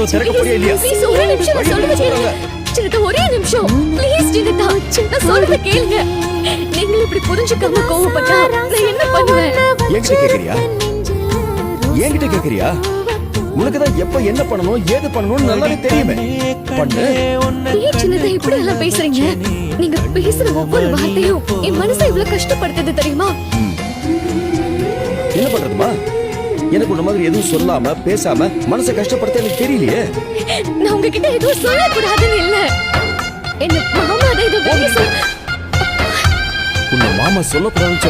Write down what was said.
கதவு திறக்க போறியா இல்லையா? ப்ளீஸ் ஒரு நிமிஷம் நான் சொல்றத கேளுங்க. சின்னதா ஒரே நிமிஷம் ப்ளீஸ் சின்னதா, நான் சொல்றத கேளுங்க. நீங்க இப்படி புரிஞ்சுக்காம கோவப்பட்டா நான் என்ன பண்ணுவேன்? என்கிட்ட கேக்குறியா? என்கிட்ட கேக்குறியா? உனக்கு தான் எப்ப என்ன பண்ணணும் ஏது பண்ணணும்னு நல்லாவே தெரியுமே. பண்ணு. ஏன் சின்னதா இப்படி எல்லாம் பேசுறீங்க? நீங்க பேசுற ஒவ்வொரு வார்த்தையும் என் மனசை இவ்வளவு கஷ்டப்படுத்துது தெரியுமா? என்ன பண்றதுமா? எனக்கு உன்ன மாதிரி எதுவும் சொல்லாம பேசாம மனசை கஷ்டப்படுத்த எனக்கு தெரியலையே. நான் உங்ககிட்ட எதுவும் சொல்லக்கூடாதுன்னு இல்ல. என்ன மாமா அதை இது உன்ன மாமா சொல்லக்கூடாதுன்னு